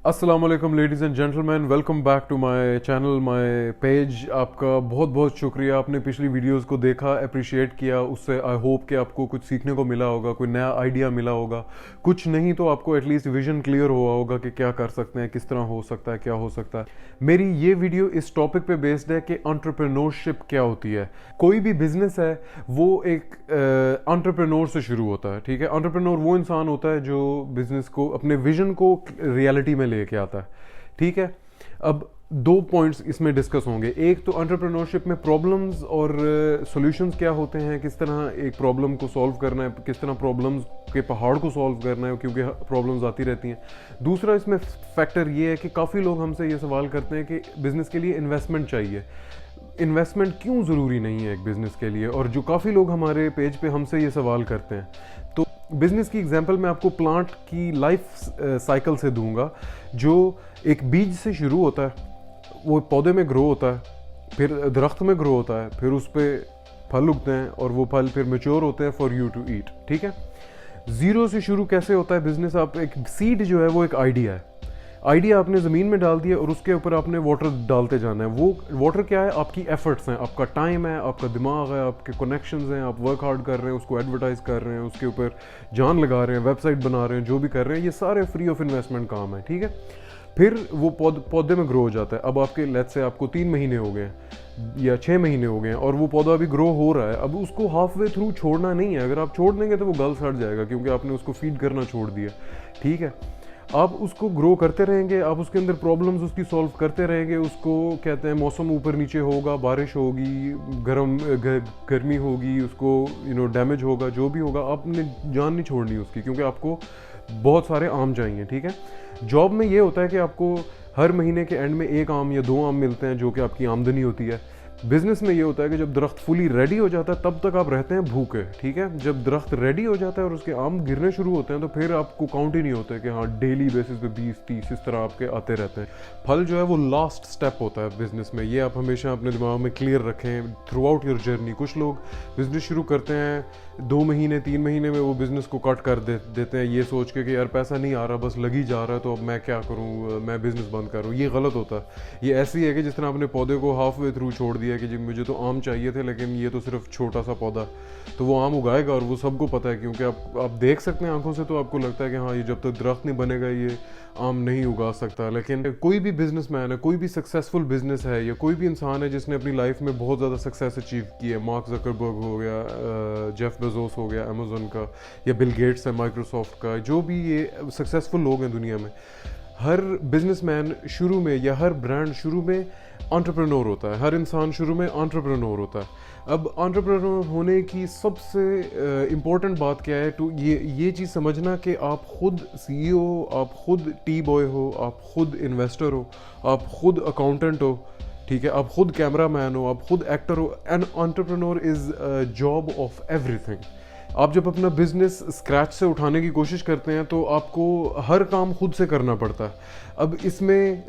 अस्सलाम वालेकुम ladies and gentleman, welcome back to my channel, my page. आपका बहुत बहुत शुक्रिया, आपने पिछली वीडियोस को देखा, अप्रिशिएट किया, उससे आई होप कि आपको कुछ सीखने को मिला होगा, कोई नया आइडिया मिला होगा। कुछ नहीं तो आपको एटलीस्ट विजन क्लियर हुआ होगा कि क्या कर सकते हैं, किस तरह हो सकता है, क्या हो सकता है। मेरी ये वीडियो इस टॉपिक पे बेस्ड है कि एंटरप्रेन्योरशिप क्या होती है। कोई भी बिजनेस है वो एक एंटरप्रेन्योर से शुरू होता है, ठीक है। एंटरप्रेन्योर वो इंसान होता है जो बिजनेस को, अपने विजन को रियलिटी में लेके आता है, ठीक है। अब दो पॉइंट्स इसमें डिस्कस होंगे। एक तो एंटरप्रेन्योरशिप में प्रॉब्लम्स और सॉल्यूशंस क्या होते हैं, किस तरह एक प्रॉब्लम को सॉल्व करना है, किस तरह प्रॉब्लम्स के पहाड़ को सॉल्व करना है, क्योंकि प्रॉब्लम्स आती रहती हैं। दूसरा इसमें फैक्टर ये है कि काफ़ी लोग हमसे ये सवाल करते हैं कि बिजनेस के लिए इन्वेस्टमेंट चाहिए। इन्वेस्टमेंट क्यों ज़रूरी नहीं है एक बिज़नेस के लिए, और जो काफ़ी लोग हमारे पेज पे हमसे ये सवाल करते हैं। तो बिज़नेस की एग्जांपल मैं आपको प्लांट की लाइफ साइकिल से दूंगा। जो एक बीज से शुरू होता है, वो पौधे में ग्रो होता है, फिर दरख्त में ग्रो होता है, फिर उस पर फल उगते हैं और वो फल फिर मैच्योर होते हैं फॉर यू टू ईट, ठीक है। ज़ीरो से शुरू कैसे होता है बिज़नेस? आप एक सीड जो है वो एक आइडिया है। आइडिया आपने ज़मीन में डाल दिया और उसके ऊपर आपने वाटर डालते जाना है। वो वाटर क्या है? आपकी एफर्ट्स हैं, आपका टाइम है, आपका दिमाग है, आपके कनेक्शंस हैं। आप वर्क हार्ड कर रहे हैं, उसको एडवर्टाइज कर रहे हैं, उसके ऊपर जान लगा रहे हैं, वेबसाइट बना रहे हैं, जो भी कर रहे हैं, ये सारे फ्री ऑफ इन्वेस्टमेंट काम है, ठीक है। फिर वो पौधे में ग्रो हो जाता है। अब आपके लेट्स से आपको 3 महीने हो गए या 6 महीने हो गए और वो पौधा अभी ग्रो हो रहा है। अब उसको हाफ वे थ्रू छोड़ना नहीं है। अगर आप छोड़ देंगे तो वो गल सड़ जाएगा, क्योंकि आपने उसको फीड करना छोड़ दिया, ठीक है। आप उसको ग्रो करते रहेंगे, आप उसके अंदर प्रॉब्लम्स उसकी सॉल्व करते रहेंगे। उसको कहते हैं मौसम ऊपर नीचे होगा, बारिश होगी, गर्मी होगी, उसको डैमेज होगा, जो भी होगा आपने जान नहीं छोड़नी उसकी, क्योंकि आपको बहुत सारे आम चाहिए, ठीक है। जॉब में ये होता है कि आपको हर महीने के एंड में 1 आम या 2 आम मिलते हैं, जो कि आपकी आमदनी होती है। बिजनेस में ये होता है कि जब दरख्त फुली रेडी हो जाता है तब तक आप रहते हैं भूखे, ठीक है। जब दरख्त रेडी हो जाता है और उसके आम गिरने शुरू होते हैं तो फिर आपको काउंट ही नहीं होता है कि हाँ डेली बेसिस पे 20-30 इस तरह आपके आते रहते हैं। फल जो है वो लास्ट स्टेप होता है बिजनेस में। ये आप हमेशा अपने दिमाग में क्लियर रखें थ्रू आउट योर जर्नी। कुछ लोग बिजनेस शुरू करते हैं 2 महीने 3 महीने में वो बिजनेस को कट कर देते हैं, ये सोच के कि यार पैसा नहीं आ रहा, बस लग ही जा रहा है, तो अब मैं क्या करूँ, मैं बिजनेस बंद करूँ। ये गलत होता है। ये ऐसी है कि जिस तरह आपने पौधे को हाफ वे थ्रू छोड़ दिया कि जी मुझे तो आम चाहिए थे, लेकिन ये तो सिर्फ छोटा सा पौधा, तो वो आम उगाएगा और वो सबको पता है, क्योंकि आप देख सकते हैं आंखों से, तो आपको लगता है कि हाँ ये जब तक दरख्त नहीं बनेगा ये आम नहीं उगा सकता। लेकिन कोई भी बिजनेसमैन है, कोई भी सक्सेसफुल बिजनेस है, या कोई भी इंसान है जिसने अपनी लाइफ में बहुत ज़्यादा सक्सेस अचीव की है, मार्क जकरबर्ग हो गया, जेफ बेजोस हो गया अमेजोन का, या बिल गेट्स है माइक्रोसॉफ्ट का, जो भी ये सक्सेसफुल लोग हैं दुनिया में, हर बिजनेसमैन शुरू में या हर ब्रांड शुरू में एंटरप्रेन्योर होता है। हर इंसान शुरू में एंटरप्रेन्योर होता है। अब एंटरप्रेन्योर होने की सबसे इम्पोर्टेंट बात क्या है? तो ये चीज़ समझना कि आप खुद सीईओ, आप खुद टी बॉय हो, आप खुद इन्वेस्टर हो, आप खुद अकाउंटेंट हो, ठीक है, आप खुद कैमरा मैन हो, आप खुद एक्टर हो। An entrepreneur is job of everything. आप जब अपना बिजनेस स्क्रैच से उठाने की कोशिश करते हैं तो आपको हर काम खुद से करना पड़ता है। अब इसमें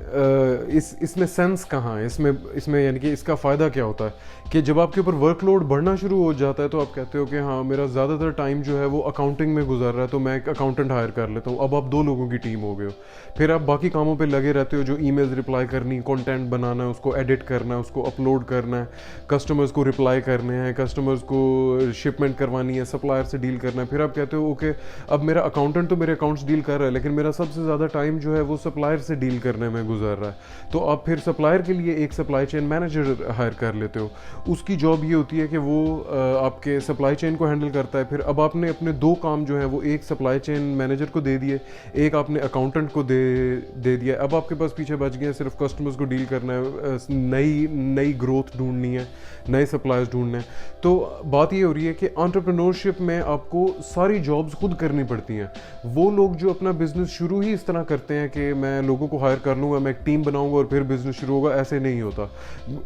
सेंस कहाँ है? इसमें यानी कि इसका फ़ायदा क्या होता है कि जब आपके ऊपर वर्कलोड बढ़ना शुरू हो जाता है तो आप कहते हो कि हाँ मेरा ज़्यादातर टाइम जो है वो अकाउंटिंग में गुजर रहा है, तो मैं एक अकाउंटेंट हायर कर लेता हूँ। अब आप 2 लोगों की टीम हो गए हो। फिर आप बाकी कामों पे लगे रहते हो, जो ईमेल्स रिप्लाई करनी, कंटेंट बनाना है, उसको एडिट करना है, उसको अपलोड करना है, कस्टमर्स को रिप्लाई करने हैं, कस्टमर्स को शिपमेंट करवानी है, सप्लायर से डील करना है। फिर आप कहते हो ओके अब मेरा अकाउंटेंट तो मेरे अकाउंट्स डील कर रहा है, लेकिन मेरा सबसे ज़्यादा टाइम जो है वो सप्लायर से डील करने में गुजर रहा है। तो आप फिर सप्लायर के लिए एक सप्लाई चेन मैनेजर हायर कर लेते हो। उसकी जॉब ये होती है कि वो आपके सप्लाई चेन को हैंडल करता है। फिर अब आपने अपने 2 काम जो है वो एक सप्लाई चेन मैनेजर को दे दिए, एक आपने अकाउंटेंट को दे दिया। अब आपके पास पीछे बच गए सिर्फ कस्टमर्स को डील करना है, नई ग्रोथ ढूंढनी है, नए सप्लायर्स ढूंढने हैं। तो बात ये हो रही है कि एंटरप्रेन्योरशिप में आपको सारी जॉब्स खुद करनी पड़ती हैं। वो लोग जो अपना बिजनेस शुरू ही इस तरह करते हैं कि मैं लोगों को हायर कर लूँगा, मैं एक टीम बनाऊंगा और फिर बिजनेस शुरू होगा, ऐसे नहीं होता।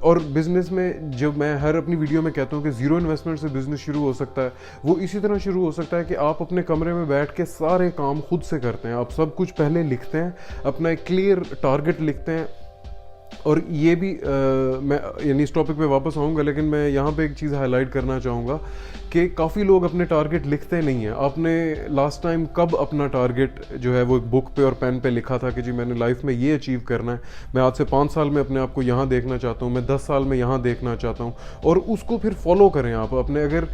और बिजनेस में जब मैं हर अपनी वीडियो में कहता हूँ कि ज़ीरो इन्वेस्टमेंट से बिजनेस शुरू हो सकता है, वो इसी तरह शुरू हो सकता है कि आप अपने कमरे में बैठ के सारे काम खुद से करते हैं। आप सब कुछ पहले लिखते हैं, अपना एक क्लियर टारगेट लिखते हैं, और ये भी मैं यानी इस टॉपिक पे वापस आऊँगा, लेकिन मैं यहाँ पे एक चीज़ हाईलाइट करना चाहूँगा कि काफ़ी लोग अपने टारगेट लिखते नहीं हैं। आपने लास्ट टाइम कब अपना टारगेट जो है वो बुक पे और पेन पे लिखा था कि जी मैंने लाइफ में ये अचीव करना है, मैं आज से 5 साल में अपने आप को यहाँ देखना चाहता हूँ, मैं 10 साल में यहाँ देखना चाहता हूँ, और उसको फिर फॉलो करें आप अपने। अगर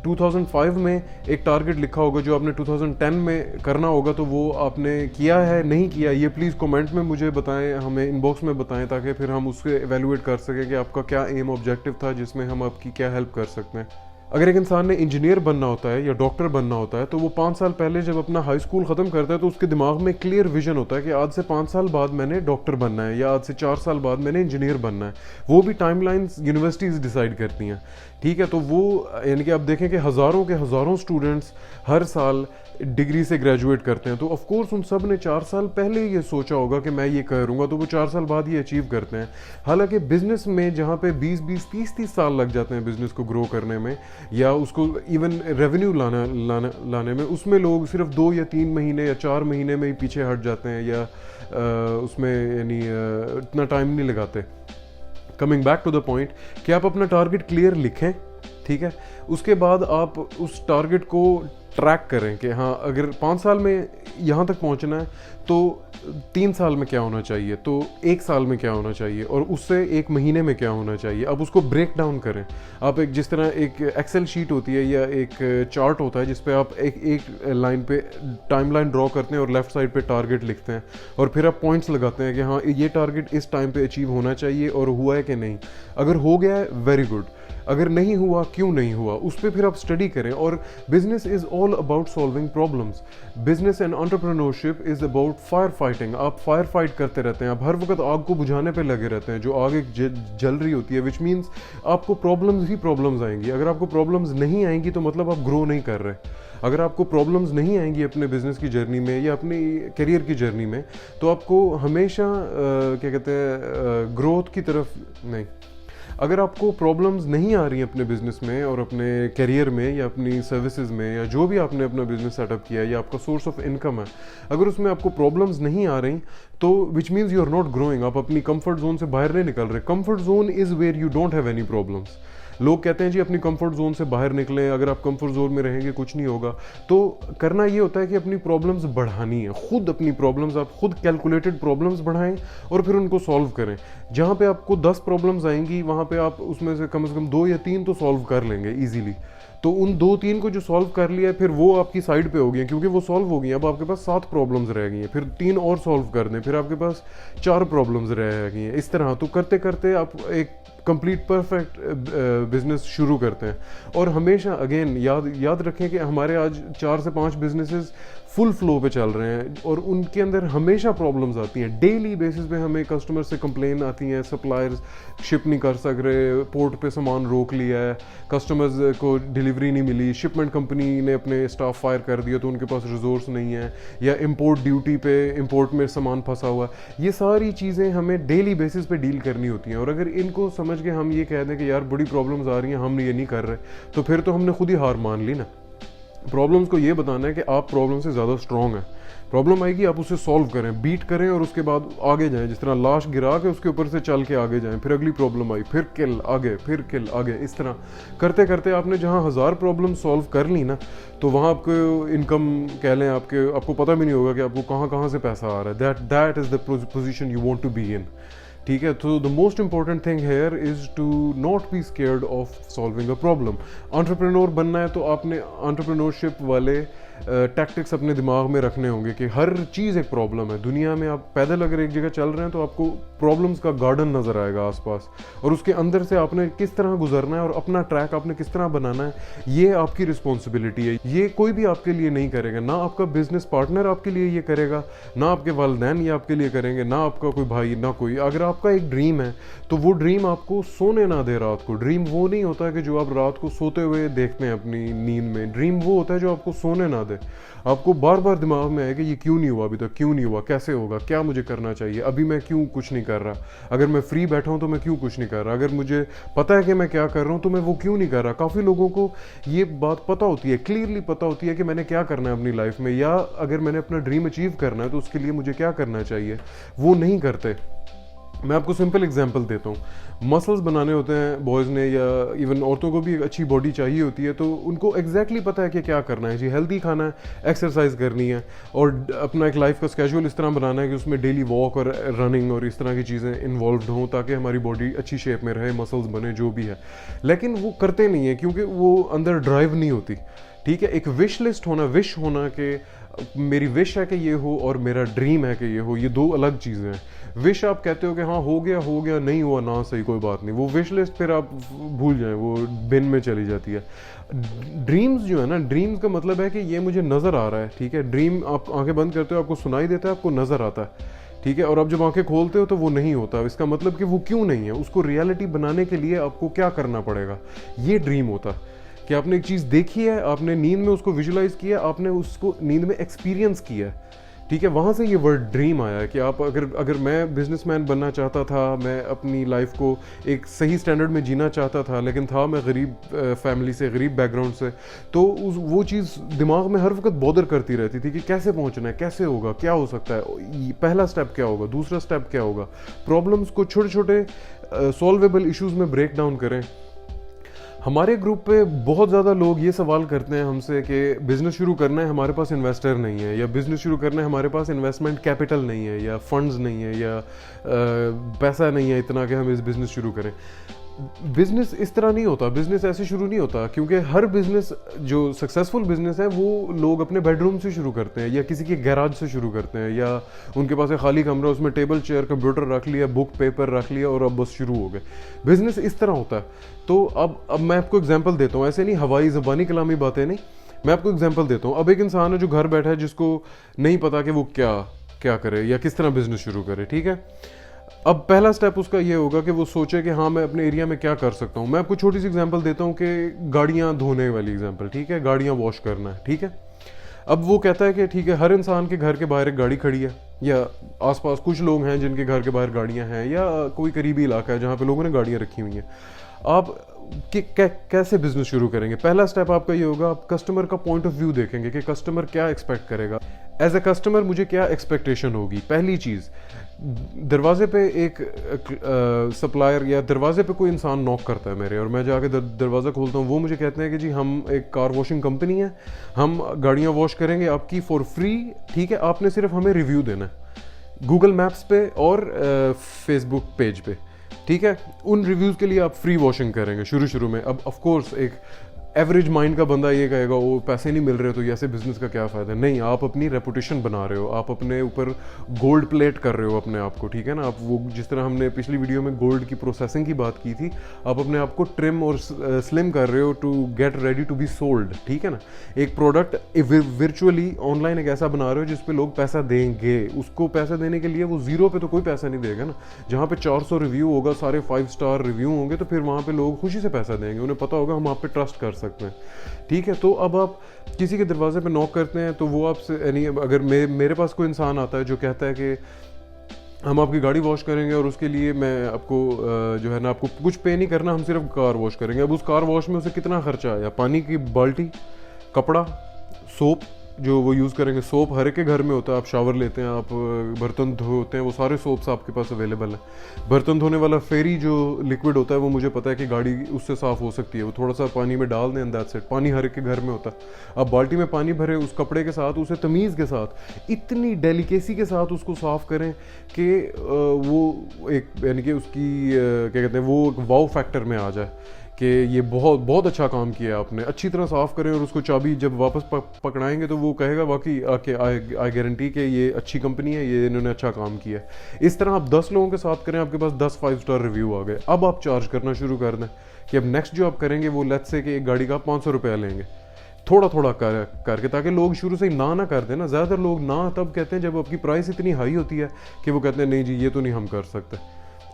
2005 में एक टारगेट लिखा होगा जो आपने 2010 में करना होगा, तो वो आपने किया है नहीं किया, ये प्लीज़ कमेंट में मुझे बताएं, हमें इनबॉक्स में बताएं, ताकि फिर हम उससे एवेलुएट कर सकें कि आपका क्या एम ऑब्जेक्टिव था जिसमें हम आपकी क्या हेल्प कर सकते हैं। अगर एक इंसान ने इंजीनियर बनना होता है या डॉक्टर बनना होता है, तो वो 5 साल पहले जब अपना हाई स्कूल ख़त्म करता है तो उसके दिमाग में क्लियर विजन होता है कि आज से 5 साल बाद मैंने डॉक्टर बनना है या आज से 4 साल बाद मैंने इंजीनियर बनना है। वो भी टाइमलाइंस यूनिवर्सिटीज़ डिसाइड करती हैं, ठीक है। तो वो यानी कि आप देखें कि हज़ारों के हज़ारों स्टूडेंट्स हर साल डिग्री से ग्रेजुएट करते हैं, तो ऑफ कोर्स उन सब ने 4 साल पहले ये सोचा होगा कि मैं ये करूँगा, तो वो 4 साल बाद ये अचीव करते हैं। हालांकि बिजनेस में जहाँ पे 20-20, 30-30 साल लग जाते हैं बिजनेस को ग्रो करने में या उसको इवन रेवेन्यू लाने में, उसमें लोग सिर्फ 2 या 3 महीने या 4 महीने में ही पीछे हट जाते हैं या उसमें यानी इतना टाइम नहीं लगाते। Coming back to the point कि आप अपना टारगेट क्लियर लिखें, ठीक है। उसके बाद आप उस टारगेट को ट्रैक करें कि हाँ अगर 5 साल में यहाँ तक पहुँचना है तो 3 साल में क्या होना चाहिए, तो 1 साल में क्या होना चाहिए, और उससे 1 महीने में क्या होना चाहिए। अब उसको ब्रेक डाउन करें आप, एक जिस तरह एक एक्सेल शीट होती है या एक चार्ट होता है जिस पे आप एक लाइन पे टाइमलाइन ड्रॉ करते हैं और लेफ्ट साइड पे टारगेट लिखते हैं, और फिर आप पॉइंट्स लगाते हैं कि हाँ ये टारगेट इस टाइम पे अचीव होना चाहिए और हुआ है कि नहीं। अगर हो गया है वेरी गुड, अगर नहीं हुआ क्यों नहीं हुआ, उस पर फिर आप स्टडी करें। और business is all about solving problems. Business and entrepreneurship is about fire fighting. आप फायर फाइट करते रहते हैं, आप हर वक्त आग को बुझाने पे लगे रहते हैं, जो आग एक जल रही होती है, विच मीन्स आपको प्रॉब्लम्स ही प्रॉब्लम्स आएंगी। अगर आपको प्रॉब्लम्स नहीं आएंगी तो मतलब आप ग्रो नहीं कर रहे। अगर आपको प्रॉब्लम्स नहीं आएंगी अपने बिजनेस की जर्नी में या अपनी करियर की जर्नी में, तो आपको हमेशा क्या कहते हैं ग्रोथ की तरफ नहीं। अगर आपको प्रॉब्लम्स नहीं आ रही हैं अपने बिजनेस में और अपने करियर में या अपनी सर्विसेज में या जो भी आपने अपना बिजनेस सेटअप किया है या आपका सोर्स ऑफ इनकम है, अगर उसमें आपको प्रॉब्लम्स नहीं आ रही, तो which means you are not growing. आप अपनी कंफर्ट जोन से बाहर नहीं निकल रहे। Comfort zone is where you don't have any problems. लोग कहते हैं जी अपनी कंफर्ट जोन से बाहर निकलें, अगर आप कंफर्ट जोन में रहेंगे कुछ नहीं होगा। तो करना ये होता है कि अपनी प्रॉब्लम्स बढ़ानी है, खुद अपनी प्रॉब्लम्स, आप खुद कैलकुलेटेड प्रॉब्लम्स बढ़ाएं और फिर उनको सॉल्व करें। जहाँ पे आपको 10 प्रॉब्लम्स आएंगी वहाँ पे आप उसमें से कम 2 या 3 तो सॉल्व कर लेंगे ईजिली। तो उन 2-3 को जो सॉल्व कर लिया है फिर वो आपकी साइड पे हो गई हैं, क्योंकि वो सॉल्व हो गई हैं। अब आपके पास 7 प्रॉब्लम्स रह गई हैं, फिर 3 और सॉल्व कर दें, फिर आपके पास 4 प्रॉब्लम्स रह गई हैं। इस तरह तो करते करते आप एक कंप्लीट परफेक्ट बिजनेस शुरू करते हैं। और हमेशा अगेन याद रखें कि हमारे आज 4 से 5 बिजनेसेस फुल फ्लो पे चल रहे हैं और उनके अंदर हमेशा प्रॉब्लम्स आती हैं। डेली बेसिस पे हमें कस्टमर से कंप्लेन आती हैं, सप्लायर्स शिप नहीं कर सक रहे, पोर्ट पे सामान रोक लिया है, कस्टमर्स को डिलीवरी नहीं मिली, शिपमेंट कंपनी ने अपने स्टाफ फायर कर दिया तो उनके पास रिसोर्स नहीं है, या इंपोर्ट ड्यूटी पे इंपोर्ट में सामान फंसा हुआ। ये सारी चीज़ें हमें डेली बेसिस पे डील करनी होती हैं। और अगर इनको समझ के हम ये कह दें कि यार बड़ी प्रॉब्लम्स आ रही हैं, हम ये नहीं कर रहे, तो फिर तो हमने खुद ही हार मान ली ना। प्रॉब्लम्स को ये बताना है कि आप प्रॉब्लम से ज़्यादा स्ट्रॉन्ग हैं। प्रॉब्लम आएगी आप उसे सॉल्व करें, बीट करें और उसके बाद आगे जाएं। जिस तरह लाश गिरा के उसके ऊपर से चल के आगे जाएं, फिर अगली प्रॉब्लम आई, फिर किल आगे, फिर किल आगे। इस तरह करते करते आपने जहाँ 1000 प्रॉब्लम सॉल्व कर ली ना, तो वहाँ आपको इनकम कह लें आपको पता भी नहीं होगा कि आपको कहाँ कहाँ से पैसा आ रहा है। That is the position you want to be in. ठीक है, तो the most important thing here is to not be scared of solving a problem. Entrepreneur बनना है तो आपने एंटरप्रेन्योरशिप वाले टैक्टिक्स अपने दिमाग में रखने होंगे कि हर चीज़ एक प्रॉब्लम है। दुनिया में आप पैदल अगर एक जगह चल रहे हैं तो आपको प्रॉब्लम्स का गार्डन नज़र आएगा आसपास, और उसके अंदर से आपने किस तरह गुजरना है और अपना ट्रैक आपने किस तरह बनाना है, ये आपकी रिस्पॉन्सिबिलिटी है। ये कोई भी आपके लिए नहीं करेगा, ना आपका बिजनेस पार्टनर आपके लिए ये करेगा, ना आपके वालिदैन ये आपके लिए करेंगे, ना आपका कोई भाई, ना कोई। अगर आपका एक ड्रीम है तो वो ड्रीम आपको सोने ना दे रात को। ड्रीम वो नहीं होता कि जो आप रात को सोते हुए देखते हैं अपनी नींद में। ड्रीम वो होता है जो आपको सोने ना दे। आपको बार बार दिमाग में आएगा ये क्यों नहीं हुआ अभी तक, क्यों नहीं हुआ, कैसे होगा, क्या मुझे करना चाहिए, अभी मैं क्यों कुछ नहीं कर रहा, अगर मैं फ्री बैठा हूँ तो मैं क्यों कुछ नहीं कर रहा, अगर मुझे पता है कि मैं क्या कर रहा हूँ तो मैं वो क्यों नहीं कर रहा। काफ़ी लोगों को ये बात पता होती है, क्लियरली पता होती है कि मैंने क्या करना है अपनी लाइफ में, या अगर मैंने अपना ड्रीम अचीव करना है तो उसके लिए मुझे क्या करना चाहिए, वो नहीं करते। मैं आपको सिंपल एग्जांपल देता हूँ। मसल्स बनाने होते हैं बॉयज़ ने, या इवन औरतों को भी एक अच्छी बॉडी चाहिए होती है, तो उनको एग्जैक्टली पता है कि क्या करना है जी। हेल्दी खाना है, एक्सरसाइज करनी है, और अपना एक लाइफ का स्केड्यूल इस तरह बनाना है कि उसमें डेली वॉक और रनिंग और इस तरह की चीज़ें इन्वॉल्व हों, ताकि हमारी बॉडी अच्छी शेप में रहे, मसल्स बने, जो भी है। लेकिन वो करते नहीं है क्योंकि वो अंदर ड्राइव नहीं होती। ठीक है, एक विश लिस्ट होना, विश होना कि मेरी विश है कि ये हो और मेरा ड्रीम है कि ये हो, ये दो अलग चीज़ें हैं। विश आप कहते हो कि हाँ हो गया, नहीं हुआ ना सही, कोई बात नहीं, वो विश लिस्ट फिर आप भूल जाएं, वो बिन में चली जाती है। ड्रीम्स जो है ना, ड्रीम्स का मतलब है कि ये मुझे नज़र आ रहा है। ठीक है, ड्रीम आप आंखें बंद करते हो, आपको सुनाई देता है, आपको नज़र आता है। ठीक है, और आप जब आंखें खोलते हो तो वो नहीं होता। इसका मतलब कि वो क्यों नहीं है, उसको रियलिटी बनाने के लिए आपको क्या करना पड़ेगा, ये ड्रीम होता है। कि आपने एक चीज़ देखी है, आपने नींद में उसको विजुलाइज किया, आपने उसको नींद में एक्सपीरियंस किया है। ठीक है, वहाँ से ये वर्ड ड्रीम आया है कि आप अगर मैं बिजनेसमैन बनना चाहता था, मैं अपनी लाइफ को एक सही स्टैंडर्ड में जीना चाहता था, लेकिन था मैं गरीब फैमिली से, गरीब बैकग्राउंड से, तो वो चीज़ दिमाग में हर वक्त बॉदर करती रहती थी कि कैसे पहुँचना है, कैसे होगा, क्या हो सकता है, पहला स्टेप क्या होगा, दूसरा स्टेप क्या होगा। प्रॉब्लम्स को छोटे छोटे सॉल्वेबल इश्यूज़ में ब्रेक डाउन करें। हमारे ग्रुप पे बहुत ज़्यादा लोग ये सवाल करते हैं हमसे कि बिज़नेस शुरू करना है, हमारे पास इन्वेस्टर नहीं है, या बिज़नेस शुरू करना है, हमारे पास इन्वेस्टमेंट कैपिटल नहीं है, या फंड्स नहीं है, या पैसा नहीं है इतना कि हम इस बिज़नेस शुरू करें। बिज़नेस इस तरह नहीं होता, बिज़नेस ऐसे शुरू नहीं होता, क्योंकि हर बिज़नेस जो सक्सेसफुल बिज़नेस है वो लोग अपने बेडरूम से शुरू करते हैं, या किसी के गैराज से शुरू करते हैं, या उनके पास एक खाली कमरा, उसमें टेबल चेयर कंप्यूटर रख लिया, बुक पेपर रख लिया, और अब बस शुरू हो गए। बिज़नेस इस तरह होता है। तो अब मैं आपको एग्जांपल देता हूँ, ऐसे नहीं हवाई ज़बानी कलामी बातें नहीं, मैं आपको एग्जांपल देता हूँ। अब एक इंसान है जो घर बैठा है, जिसको नहीं पता कि वो क्या क्या करे या किस तरह बिज़नेस शुरू करे। ठीक है, अब पहला स्टेप उसका ये होगा कि वो सोचे कि हाँ मैं अपने एरिया में क्या कर सकता हूँ। मैं आपको छोटी सी एग्जांपल देता हूँ कि गाड़ियाँ धोने वाली एग्जांपल। ठीक है, गाड़ियाँ वॉश करना है। ठीक है, अब वो कहता है कि ठीक है, हर इंसान के घर के बाहर एक गाड़ी खड़ी है, या आसपास कुछ लोग हैं जिनके घर के बाहर गाड़ियाँ हैं, या कोई करीबी इलाका है जहाँ पे लोगों ने गाड़ियाँ रखी हुई हैं। आप कैसे बिजनेस शुरू करेंगे? पहला स्टेप आपका ये होगा, आप कस्टमर का पॉइंट ऑफ व्यू देखेंगे कि कस्टमर क्या एक्सपेक्ट करेगा। एज ए कस्टमर मुझे क्या एक्सपेक्टेशन होगी। पहली चीज़, दरवाजे पे एक सप्लायर या दरवाजे पे कोई इंसान नॉक करता है मेरे, और मैं जाके दरवाज़ा खोलता हूँ। वो मुझे कहते हैं कि जी हम एक कार वॉशिंग कंपनी है, हम गाड़ियाँ वॉश करेंगे आपकी फॉर फ्री। ठीक है, आपने सिर्फ हमें रिव्यू देना है गूगल मैप्स पे और फेसबुक पेज पे। ठीक है, उन रिव्यूज़ के लिए आप फ्री वॉशिंग करेंगे शुरू में। अब ऑफ कोर्स एक एवरेज माइंड का बंदा ये कहेगा वो पैसे नहीं मिल रहे तो ऐसे बिजनेस का क्या फ़ायदा। नहीं, आप अपनी रेपुटेशन बना रहे हो, आप अपने ऊपर गोल्ड प्लेट कर रहे हो अपने आप को। ठीक है ना, आप वो जिस तरह हमने पिछली वीडियो में गोल्ड की प्रोसेसिंग की बात की थी, आप अपने आप को ट्रिम और स्लिम कर रहे हो to get ready to be sold. ठीक है ना, एक प्रोडक्ट वर्चुअली ऑनलाइन एक ऐसा बना रहे हो जिस पे लोग पैसा देंगे। उसको पैसा देने के लिए वो जीरो पे तो कोई पैसा नहीं देगा ना। जहाँ पे 400 रिव्यू होगा, सारे 5 स्टार रिव्यू होंगे, तो फिर वहाँ पे लोग खुशी से पैसा देंगे, उन्हें पता होगा हम आप पे ट्रस्ट कर सकते हैं। ठीक है, तो अब आप किसी के दरवाजे पे नॉक करते हैं तो वो आपसे, यानी अगर मेरे पास कोई इंसान आता है जो कहता है कि हम आपकी गाड़ी वॉश करेंगे और उसके लिए मैं आपको जो है ना, आपको कुछ पे नहीं करना, हम सिर्फ कार वॉश करेंगे। अब उस कार वॉश में उसे कितना खर्चा आया? पानी की बाल्टी, कपड़ा, सोप जो वो यूज़ करेंगे। सोप हर एक के घर में होता है, आप शावर लेते हैं, आप बर्तन धोते हैं, वो सारे सोप्स आपके पास अवेलेबल है। बर्तन धोने वाला फेरी जो लिक्विड होता है वो मुझे पता है कि गाड़ी उससे साफ़ हो सकती है, वो थोड़ा सा पानी में डाल दें एंड दैट्स इट। पानी हर एक के घर में होता है। आप बाल्टी में पानी भरे, उस कपड़े के साथ उसे तमीज़ के साथ, इतनी डेलिकेसी के साथ उसको साफ़ करें कि वो एक, यानी कि उसकी क्या कहते हैं, वो एक वाव फैक्टर में आ जाए कि ये बहुत बहुत अच्छा काम किया आपने। अच्छी तरह साफ़ करें और उसको चाबी जब वापस पकड़ाएंगे तो वो कहेगा वाकई आके आई गारंटी कि ये अच्छी कंपनी है, ये इन्होंने अच्छा काम किया। इस तरह आप 10 लोगों के साथ करें, आपके पास 10 5 स्टार रिव्यू आ गए। अब आप चार्ज करना शुरू कर दें कि अब नेक्स्ट जो आप करेंगे वो लेट्स से कि एक गाड़ी का 500 रुपया लेंगे, थोड़ा थोड़ा करके, ताकि लोग शुरू से ही ना कर दें ना। ज़्यादातर लोग ना तब कहते हैं जब आपकी प्राइस इतनी हाई होती है कि वो कहते हैं नहीं जी ये तो नहीं हम कर सकते।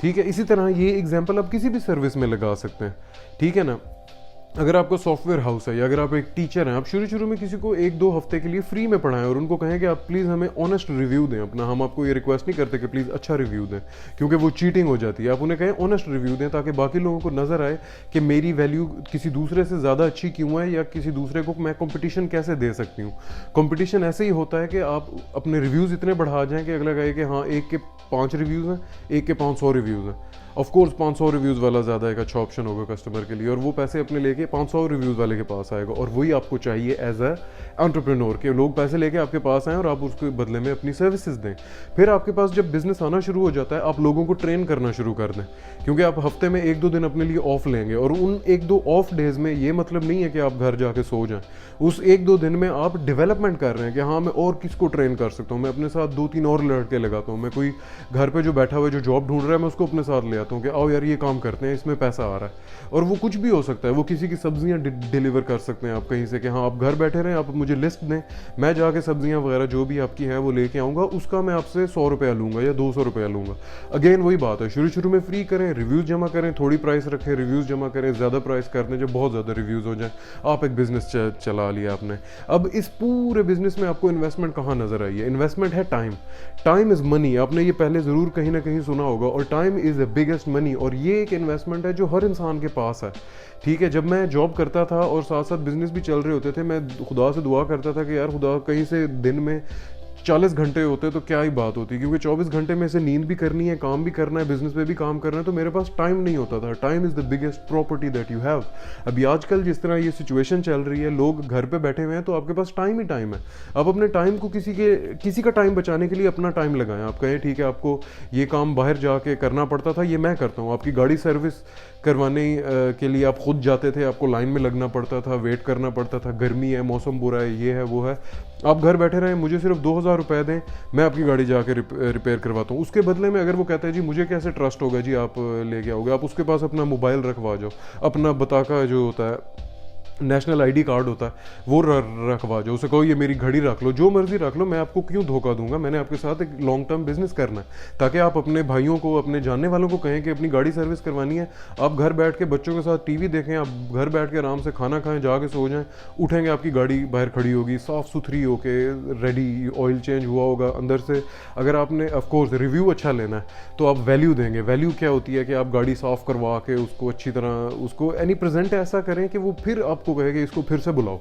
ठीक है, इसी तरह ये एग्जांपल आप किसी भी सर्विस में लगा सकते हैं। ठीक है ना, अगर आपका सॉफ्टवेयर हाउस है या अगर आप एक टीचर हैं, आप शुरू शुरू में किसी को 1-2 हफ्ते के लिए फ्री में पढ़ाएं और उनको कहें कि आप प्लीज़ हमें ऑनेस्ट रिव्यू दें अपना। हम आपको ये रिक्वेस्ट नहीं करते कि प्लीज़ अच्छा रिव्यू दें, क्योंकि वो चीटिंग हो जाती है। आप उन्हें कहें ऑनेस्ट रिव्यू दें ताकि बाकी लोगों को नज़र आए कि मेरी वैल्यू किसी दूसरे से ज़्यादा अच्छी क्यों है, या किसी दूसरे को मैं कंपटीशन कैसे दे सकती हूँ। कंपटीशन ऐसे ही होता है कि आप अपने रिव्यूज़ इतने बढ़ा जाएँ कि अगला कहे कि हाँ, एक के 5 रिव्यूज़ हैं, एक के 500 रिव्यूज़ हैं। ऑफ कोर्स 500 रिव्यूज़ वाला ज़्यादा एक अच्छा ऑप्शन होगा कस्टमर के लिए, और वो पैसे अपने लेके 500 रिव्यूज़ वाले के पास आएगा। और वही आपको चाहिए एज अ एंटरप्रेन्योर, के लोग पैसे लेके आपके पास आएँ और आप उसके बदले में अपनी सर्विसेज दें। फिर आपके पास जब बिजनेस आना शुरू हो जाता है, आप लोगों को ट्रेन करना शुरू कर दें, क्योंकि आप हफ्ते में 1-2 दिन अपने लिए ऑफ लेंगे। और उन 1-2 ऑफ डेज में ये मतलब नहीं है कि आप घर जाके सो जाएं। उस 1-2 दिन में आप डेवलपमेंट कर रहे हैं कि हाँ, मैं और किसको ट्रेन कर सकता हूँ, मैं अपने साथ 2-3 और लड़के लगाता हूँ, मैं कोई घर पे जो बैठा हुआ है जो जॉब ढूंढ रहा है मैं उसको अपने साथ ले आता हूँ कि आओ यार ये काम करते हैं, इसमें पैसा आ रहा है। और वो कुछ भी हो सकता है, वो किसी की सब्जियां डिलीवर कर सकते हैं आप कहीं से कि हाँ, आप घर बैठे रहें, आप मुझे लिस्ट दें, मैं जाके सब्जियां वगैरह जो भी आपकी हैं वो लेके आऊँगा, उसका मैं आपसे 100 रुपया लूँगा या 200 रुपया लूँगा। अगेन वही बात है, शुरू शुरू में फ्री करें, रिव्यूज़ जमा करें, थोड़ी प्राइस रखें, रिव्यूज़ जमा करें, ज़्यादा प्राइस कर दें जब बहुत ज़्यादा रिव्यूज़ हो जाए, आप एक बिज़नेस चला लिया आपने। अब इस पूरे बिज़नेस में आपको इन्वेस्टमेंट कहाँ नज़र आई है? इन्वेस्टमेंट है टाइम। टाइम इज़ मनी, आपने ये पहले ज़रूर कहीं ना कहीं सुना होगा, और time is the biggest money. और ये एक इन्वेस्टमेंट है जो हर इंसान के पास है। ठीक है, जब मैं जॉब करता था और साथ साथ बिजनेस भी चल रहे होते थे, मैं खुदा से दुआ करता था कि यार खुदा कहीं से दिन में 40 घंटे होते तो क्या ही बात होती, क्योंकि 24 घंटे में से नींद भी करनी है, काम भी करना है, बिजनेस पे भी काम करना है, तो मेरे पास टाइम नहीं होता था। Time is the biggest property that you have. अभी आजकल जिस तरह ये सिचुएशन चल रही है, लोग घर पे बैठे हुए हैं, तो आपके पास टाइम ही टाइम है। आप अपने टाइम को किसी का टाइम बचाने के लिए अपना टाइम लगाएं। आप कहें ठीक है, आपको ये काम बाहर जाके करना पड़ता था, ये मैं करता हूँ। आपकी गाड़ी सर्विस करवाने के लिए आप खुद जाते थे, आपको लाइन में लगना पड़ता था, वेट करना पड़ता था, गर्मी है, मौसम बुरा है, ये है वो है। आप घर बैठे रहें, मुझे सिर्फ 2000 रुपये दें, मैं आपकी गाड़ी जाके रिपेयर करवाता हूँ। उसके बदले में अगर वो कहता है जी मुझे कैसे ट्रस्ट होगा जी आप लेके आओगे, आप उसके पास अपना मोबाइल रखवा जाओ, अपना बताका जो होता है नेशनल आईडी कार्ड होता है वो रखवा जाओ, उसे कहो ये मेरी घड़ी रख लो, जो मर्जी रख लो, मैं आपको क्यों धोखा दूंगा, मैंने आपके साथ एक लॉन्ग टर्म बिजनेस करना है, ताकि आप अपने भाइयों को, अपने जानने वालों को कहें कि अपनी गाड़ी सर्विस करवानी है, आप घर बैठ के बच्चों के साथ टीवी देखें, आप घर बैठ के आराम से खाना खाएं, जाके सो जाएं, उठेंगे आपकी गाड़ी बाहर खड़ी होगी साफ़ सुथरी होके रेडी, ऑयल चेंज हुआ होगा अंदर से। अगर आपने ऑफकोर्स रिव्यू अच्छा लेना है तो आप वैल्यू देंगे। वैल्यू क्या होती है कि आप गाड़ी साफ़ करवा के उसको अच्छी तरह उसको एनी प्रेजेंट ऐसा करें कि वो फिर आपको कहे कि इसको फिर से बुलाओ,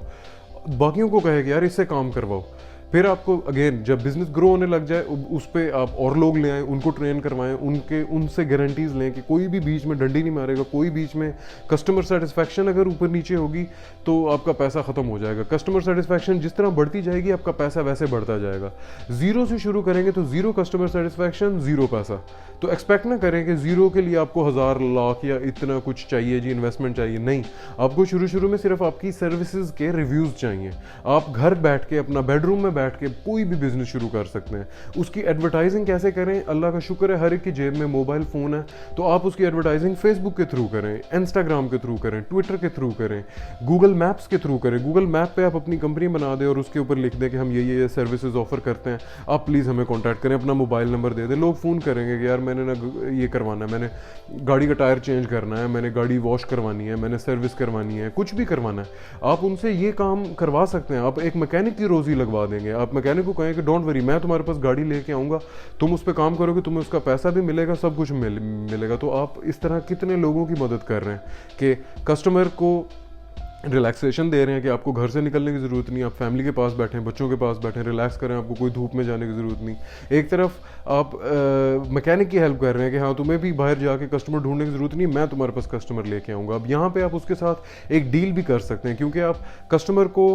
बाकियों को कहे कि यार इससे काम करवाओ। फिर आपको अगेन जब बिजनेस ग्रो होने लग जाए उस पर आप और लोग ले आएँ, उनको ट्रेन करवाएं, उनसे गारंटीज लें कि कोई भी बीच में डंडी नहीं मारेगा, कोई बीच में कस्टमर सेटिस्फैक्शन अगर ऊपर नीचे होगी तो आपका पैसा ख़त्म हो जाएगा। कस्टमर सेटिस्फैक्शन जिस तरह बढ़ती जाएगी आपका पैसा वैसे बढ़ता जाएगा। ज़ीरो से शुरू करेंगे तो ज़ीरो कस्टमर सेटिस्फैक्शन, ज़ीरो पैसा। तो एक्सपेक्ट ना करें कि ज़ीरो के लिए आपको 1000 लाख या इतना कुछ चाहिए जी, इन्वेस्टमेंट चाहिए, नहीं। आपको शुरू शुरू में सिर्फ आपकी सर्विसेज के रिव्यूज़ चाहिए। आप घर बैठ के अपना बेडरूम में बैठ के कोई भी बिजनेस शुरू कर सकते हैं। उसकी एडवर्टाइजिंग कैसे करें? अल्लाह का शुक्र है हर एक की जेब में मोबाइल फ़ोन है, तो आप उसकी एडवर्टाइजिंग फेसबुक के थ्रू करें, इंस्टाग्राम के थ्रू करें, ट्विटर के थ्रू करें, गूगल मैप्स के थ्रू करें। गूगल मैप पे आप अपनी कंपनी बना दें और उसके ऊपर लिख दें कि हम ये सर्विसेज ऑफर करते हैं, आप प्लीज़ हमें कॉन्टैक्ट करें, अपना मोबाइल नंबर दे दें। लोग फ़ोन करेंगे कि यार मैंने ना ये करवाना है, मैंने गाड़ी का टायर चेंज करना है, मैंने गाड़ी वॉश करवानी है, मैंने सर्विस करवानी है, कुछ भी करवाना है, आप उनसे ये काम करवा सकते हैं। आप एक मैकेनिक की रोज़ी लगवा देंगे। आप मैकेनिक को कहें कि डोंट वरी, मैं तुम्हारे पास गाड़ी लेके आऊँगा, तुम उस पर काम करोगे, तुम्हें उसका पैसा भी मिलेगा, सब कुछ मिलेगा। तो आप इस तरह कितने लोगों की मदद कर रहे हैं कि कस्टमर को रिलैक्सेशन दे रहे हैं कि आपको घर से निकलने की ज़रूरत नहीं, आप फैमिली के पास बैठें, बच्चों के पास बैठें, रिलैक्स करें, आपको कोई धूप में जाने की ज़रूरत नहीं। एक तरफ आप मैकेनिक की हेल्प कर रहे हैं कि हाँ तुम्हें भी बाहर जाके कस्टमर ढूंढने की ज़रूरत नहीं, मैं तुम्हारे पास कस्टमर लेके आऊँगा। अब यहाँ पे आप उसके साथ एक डील भी कर सकते हैं, क्योंकि आप कस्टमर को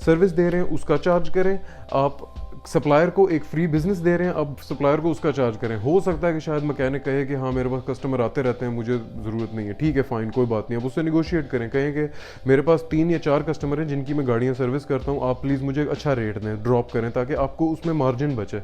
सर्विस दे रहे हैं, उसका चार्ज करें, आप सप्लायर को एक फ्री बिजनेस दे रहे हैं, अब सप्लायर को उसका चार्ज करें। हो सकता है कि शायद मैकेनिक कहे कि हाँ मेरे पास कस्टमर आते रहते हैं, मुझे ज़रूरत नहीं है, ठीक है फ़ाइन, कोई बात नहीं। अब उससे निगोशिएट करें, कहें कि मेरे पास 3 या 4 कस्टमर हैं जिनकी मैं गाड़ियाँ सर्विस करता हूँ, आप प्लीज़ मुझे अच्छा रेट दें, ड्रॉप करें, ताकि आपको उसमें मार्जिन बचे।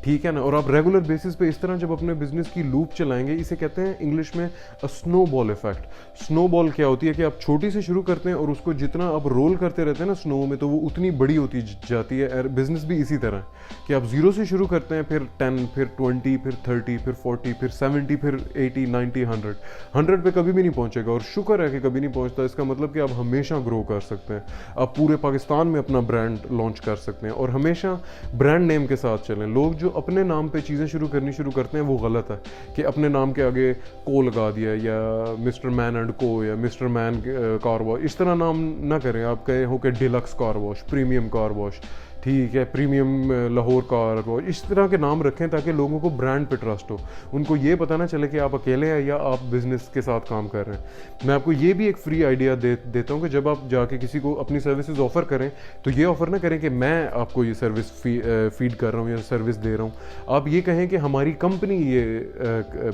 ठीक है ना। और आप रेगुलर बेसिस पे इस तरह जब अपने बिजनेस की लूप चलाएंगे, इसे कहते हैं इंग्लिश में अ स्नोबॉल इफेक्ट। स्नोबॉल क्या होती है कि आप छोटी से शुरू करते हैं और उसको जितना आप रोल करते रहते हैं ना स्नो में, तो वो उतनी बड़ी होती जाती है। बिजनेस भी इसी तरह है कि आप जीरो से शुरू करते हैं, फिर 10, फिर 20, फिर 30, फिर 40, फिर 70, फिर 80, 90, 100 पे कभी भी नहीं पहुंचेगा। और शुक्र है कि कभी नहीं पहुंचता, इसका मतलब कि आप हमेशा ग्रो कर सकते हैं। आप पूरे पाकिस्तान में अपना ब्रांड लॉन्च कर सकते हैं और हमेशा ब्रांड नेम के साथ चलें। लोग जो अपने नाम पे चीज़ें शुरू करते हैं वो गलत है कि अपने नाम के आगे को लगा दिया या मिस्टर मैन एंड को या मिस्टर मैन कार वॉश, इस तरह नाम ना करें। आप कहे हो कि deluxe car wash, premium car wash, ठीक है, प्रीमियम लाहौर कार वॉश, इस तरह के नाम रखें ताकि लोगों को ब्रांड पे ट्रस्ट हो। उनको ये पता ना चले कि आप अकेले हैं या आप बिजनेस के साथ काम कर रहे हैं। मैं आपको ये भी एक फ्री आइडिया देता हूँ कि जब आप जाके किसी को अपनी सर्विसेज ऑफर करें तो ये ऑफर ना करें कि मैं आपको ये सर्विस फीड कर रहा हूँ या सर्विस दे रहा हूँ। आप ये कहें कि हमारी कंपनी ये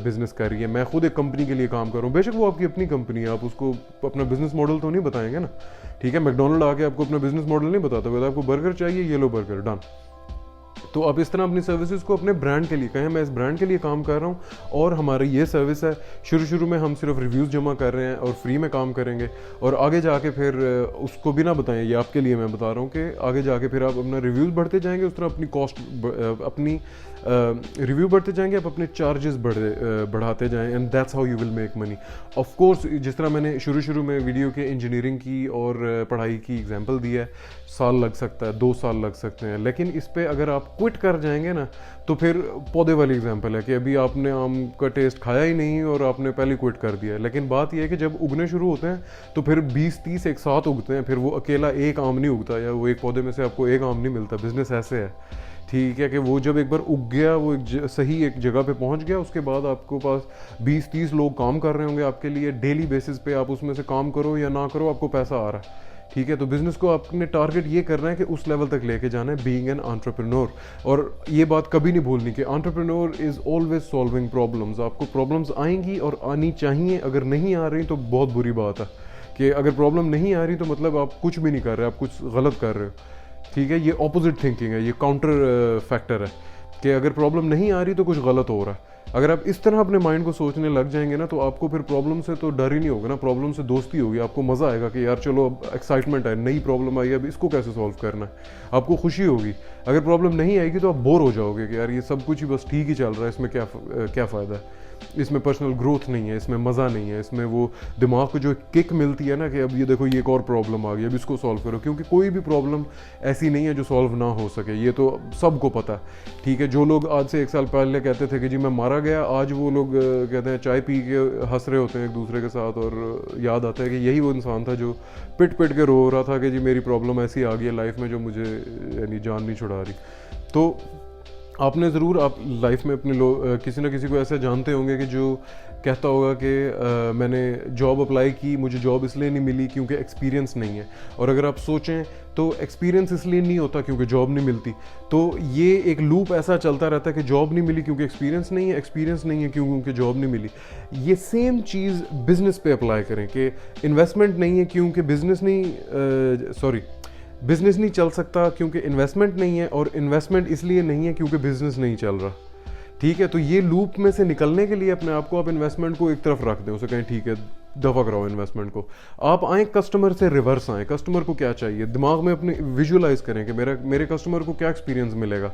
बिजनेस कर रही है, मैं खुद एक कंपनी के लिए काम कर रहा हूँ। बेशक वो आपकी अपनी कंपनी है, आप उसको अपना बिजनेस मॉडल तो नहीं बताएंगे ना, ठीक है। मैकडोनल्ड आके आपको अपना बिजनेस मॉडल नहीं बताता, वैसे आपको बर्गर चाहिए, ये लो बर्गर, डन। तो आप इस तरह अपनी सर्विसेज को अपने ब्रांड के लिए कहें, मैं इस ब्रांड के लिए काम कर रहा हूँ और हमारी ये सर्विस है। शुरू में हम सिर्फ रिव्यूज़ जमा कर रहे हैं और फ्री में काम करेंगे, और आगे जाके फिर उसको भी ना बताएं, ये आपके लिए मैं बता रहा हूँ कि आगे जाके फिर आप अपना रिव्यूज़ बढ़ते जाएंगे, उस तरह अपनी कॉस्ट अपनी रिव्यू बढ़ते जाएंगे, आप अपने चार्जेस बढ़ाते जाएं, and that's how you will make money. Of course जिस तरह मैंने शुरू में वीडियो के इंजीनियरिंग की और पढ़ाई की एग्जांपल दी है, साल लग सकता है, 2 साल लग सकते हैं, लेकिन इस पे अगर आप क्विट कर जाएंगे ना तो फिर पौधे वाली एग्जांपल है कि अभी आपने आम का टेस्ट खाया ही नहीं और आपने पहले क्विट कर दिया है। लेकिन बात यह है कि जब उगने शुरू होते हैं तो फिर 20-30 एक साथ उगते हैं, फिर वो अकेला एक आम नहीं उगता, या वो एक पौधे में से आपको एक आम नहीं मिलता। बिजनेस ऐसे है, ठीक है, कि वो जब एक बार उग गया, वो सही एक जगह पे पहुंच गया, उसके बाद आपको पास 20-30 लोग काम कर रहे होंगे आपके लिए डेली बेसिस पे। आप उसमें से काम करो या ना करो, आपको पैसा आ रहा है, ठीक है। तो बिजनेस को आपने टारगेट ये करना है कि उस लेवल तक लेके जाना है, बीइंग एन एंटरप्रेन्योर। और ये बात कभी नहीं भूलनी कि entrepreneur is always solving problems. आपको प्रॉब्लम्स आएंगी और आनी चाहिए, अगर नहीं आ रही तो बहुत बुरी बात है कि अगर प्रॉब्लम नहीं आ रही तो मतलब आप कुछ भी नहीं कर रहे, आप कुछ गलत कर रहे हो, ठीक है। ये ऑपोजिट थिंकिंग है, ये काउंटर फैक्टर है कि अगर प्रॉब्लम नहीं आ रही तो कुछ गलत हो रहा है। अगर आप इस तरह अपने माइंड को सोचने लग जाएंगे ना तो आपको फिर प्रॉब्लम से तो डर ही नहीं होगा ना, प्रॉब्लम से दोस्ती होगी। आपको मज़ा आएगा कि यार चलो अब एक्साइटमेंट है, नई प्रॉब्लम आई है, अब इसको कैसे सॉल्व करना है, आपको खुशी होगी। अगर प्रॉब्लम नहीं आएगी तो आप बोर हो जाओगे कि यार ये सब कुछ ही बस ठीक ही चल रहा है, इसमें क्या फ़ायदा है, इसमें पर्सनल ग्रोथ नहीं है, इसमें मज़ा नहीं है, इसमें वो दिमाग को जो किक मिलती है ना कि अब ये देखो ये एक और प्रॉब्लम आ गई, अब इसको सॉल्व करो। क्योंकि कोई भी प्रॉब्लम ऐसी नहीं है जो सॉल्व ना हो सके, ये तो सबको पता है, ठीक है। जो लोग आज से 1 साल पहले कहते थे कि जी मैं मारा गया, आज वो लोग कहते हैं चाय पी के हंस रहे होते हैं एक दूसरे के साथ, और याद आता है कि यही वो इंसान था जो पिट के रो रहा था कि जी मेरी प्रॉब्लम ऐसी आ गई है लाइफ में जो मुझे यानी जान नहीं छुड़ा रही। तो आपने ज़रूर आप लाइफ में अपने किसी ना किसी को ऐसा जानते होंगे कि जो कहता होगा कि मैंने जॉब अप्लाई की, मुझे जॉब इसलिए नहीं मिली क्योंकि एक्सपीरियंस नहीं है। और अगर आप सोचें तो एक्सपीरियंस इसलिए नहीं होता क्योंकि जॉब नहीं मिलती। तो ये एक लूप ऐसा चलता रहता है कि जॉब नहीं मिली क्योंकि एक्सपीरियंस नहीं है, एक्सपीरियंस नहीं है क्योंकि जॉब नहीं मिली। ये सेम चीज़ बिजनेस पे अप्लाई करें कि इन्वेस्टमेंट नहीं है क्योंकि बिजनेस नहीं चल सकता क्योंकि इन्वेस्टमेंट नहीं है, और इन्वेस्टमेंट इसलिए नहीं है क्योंकि बिजनेस नहीं चल रहा, ठीक है। तो ये लूप में से निकलने के लिए अपने आप को आप इन्वेस्टमेंट को एक तरफ रख दें, उसे कहें ठीक है दफा कराओ इन्वेस्टमेंट को। आप आए कस्टमर से रिवर्स आए, कस्टमर को क्या चाहिए दिमाग में अपने विजुअलाइज करें कि मेरे कस्टमर को क्या एक्सपीरियंस मिलेगा,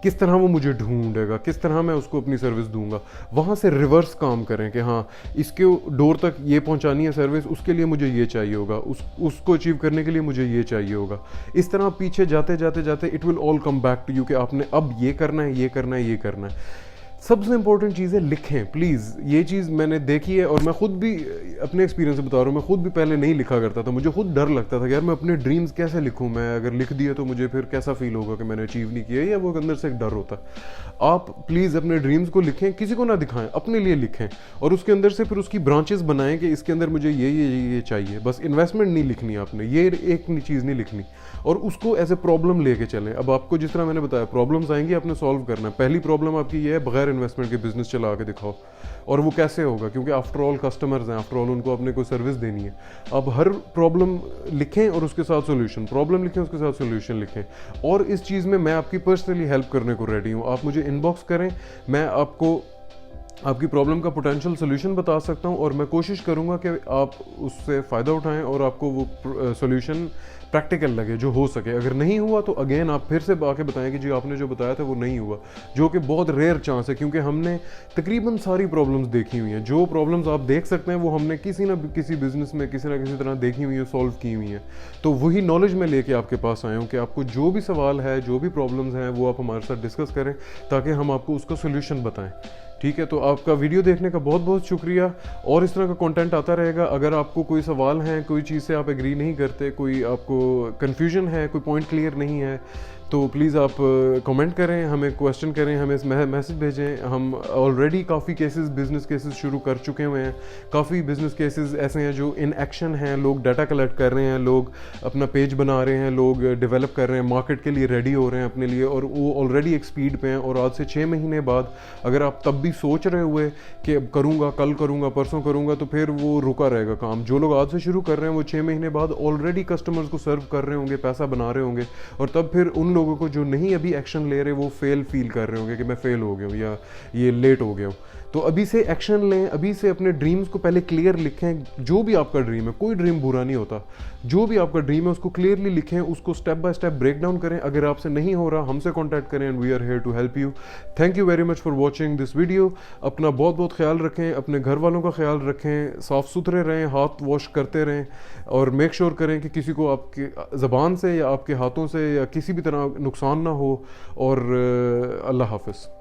किस तरह वो मुझे ढूंढेगा, किस तरह मैं उसको अपनी सर्विस दूंगा। वहाँ से रिवर्स काम करें कि हाँ इसके डोर तक ये पहुँचानी है सर्विस, उसके लिए मुझे ये चाहिए होगा, उसको अचीव करने के लिए मुझे ये चाहिए होगा। इस तरह पीछे जाते जाते it will all come back to you कि आपने अब ये करना है, ये करना है, ये करना है। सबसे इंपॉर्टेंट चीज़ है लिखें प्लीज़। ये चीज़ मैंने देखी है और मैं खुद भी अपने एक्सपीरियंस से बता रहा हूँ, मैं खुद भी पहले नहीं लिखा करता था, मुझे खुद डर लगता था कि यार मैं अपने ड्रीम्स कैसे लिखूँ, मैं अगर लिख दिया तो मुझे फिर कैसा फील होगा कि मैंने अचीव नहीं किया, या वो अंदर से एक डर होता। आप प्लीज़ अपने ड्रीम्स को लिखें, किसी को ना दिखाएं, अपने लिए लिखें, और उसके अंदर से फिर उसकी ब्रांचेस बनाएं कि इसके अंदर मुझे ये चाहिए। बस इन्वेस्टमेंट नहीं लिखनी आपने, ये एक चीज़ नहीं लिखनी, और उसको एज ए प्रॉब्लम लेके चलें। अब आपको जिस तरह मैंने बताया प्रॉब्लम्स आएंगी, आपने सॉल्व करना है। पहली प्रॉब्लम आपकी ये है बगैर इन्वेस्टमेंट के बिजनेस चला के दिखाओ। और वो कैसे होगा, क्योंकि आफ्टर ऑल कस्टमर्स हैं, आफ्टर ऑल उनको अपने को सर्विस देनी है। अब हर प्रॉब्लम लिखें और उसके साथ सोल्यूशन, प्रॉब्लम लिखें उसके साथ सोल्यूशन लिखें। और इस चीज़ में मैं आपकी पर्सनली हेल्प करने को रेडी हूँ। आप मुझे इनबॉक्स करें, मैं आपको आपकी प्रॉब्लम का पोटेंशियल सोल्यूशन बता सकता हूँ, और मैं कोशिश करूँगा कि आप उससे फ़ायदा उठाएं और आपको वो सोल्यूशन प्रैक्टिकल लगे जो हो सके। अगर नहीं हुआ तो अगेन आप फिर से आके बताएं कि जी आपने जो बताया था वो नहीं हुआ, जो कि बहुत रेयर चांस है, क्योंकि हमने तकरीबन सारी प्रॉब्लम्स देखी हुई हैं। जो प्रॉब्लम्स आप देख सकते हैं वो हमने किसी ना किसी बिजनेस में किसी ना किसी तरह देखी हुई है, सॉल्व की हुई हैं। तो वही नॉलेज मैं लेके आपके पास आया हूँ कि आपको जो भी सवाल है, जो भी प्रॉब्लम्स हैं, वो आप हमारे साथ डिस्कस करें ताकि हम आपको उसका सोल्यूशन बताएं। ठीक है, तो आपका वीडियो देखने का बहुत बहुत शुक्रिया, और इस तरह का कंटेंट आता रहेगा। अगर आपको कोई सवाल है, कोई चीज़ से आप एग्री नहीं करते, कोई आपको कन्फ्यूजन है, कोई पॉइंट क्लियर नहीं है, तो प्लीज़ आप कमेंट करें, हमें क्वेश्चन करें, हमें मैसेज भेजें। हम ऑलरेडी काफ़ी केसेस, बिजनेस केसेस शुरू कर चुके हुए हैं। काफ़ी बिजनेस केसेस ऐसे हैं जो इन एक्शन हैं, लोग डाटा कलेक्ट कर रहे हैं, लोग अपना पेज बना रहे हैं, लोग डेवलप कर रहे हैं, मार्केट के लिए रेडी हो रहे हैं अपने लिए, और वो ऑलरेडी एक स्पीड पे हैं। और आज से 6 महीने बाद अगर आप तब भी सोच रहे हुए कि अब करूँगा, कल करूँगा, परसों करूँगा, तो फिर वो रुका रहेगा काम। जो लोग आज से शुरू कर रहे हैं वो 6 महीने बाद ऑलरेडी कस्टमर्स को सर्व कर रहे होंगे, पैसा बना रहे होंगे, और तब फिर उन लोगों को जो नहीं अभी एक्शन ले रहे वो फेल फील कर रहे होंगे कि मैं फेल हो गया हूँ या ये लेट हो गया हूँ। तो अभी से एक्शन लें, अभी से अपने ड्रीम्स को पहले क्लियर लिखें। जो भी आपका ड्रीम है, कोई ड्रीम बुरा नहीं होता, जो भी आपका ड्रीम है उसको क्लियरली लिखें, उसको step by step break down करें। अगर आपसे नहीं हो रहा, हमसे कॉन्टैक्ट करें, and we are here to help you. Thank you very much for watching this video. अपना बहुत बहुत ख्याल रखें, अपने घर वालों का ख्याल रखें, साफ़ सुथरे रहें, हाथ वॉश करते रहें, और मेक श्योर करें कि किसी को आपके ज़बान से या आपके हाथों से या किसी भी तरह नुकसान ना हो। और अल्लाह हाफ़िज़।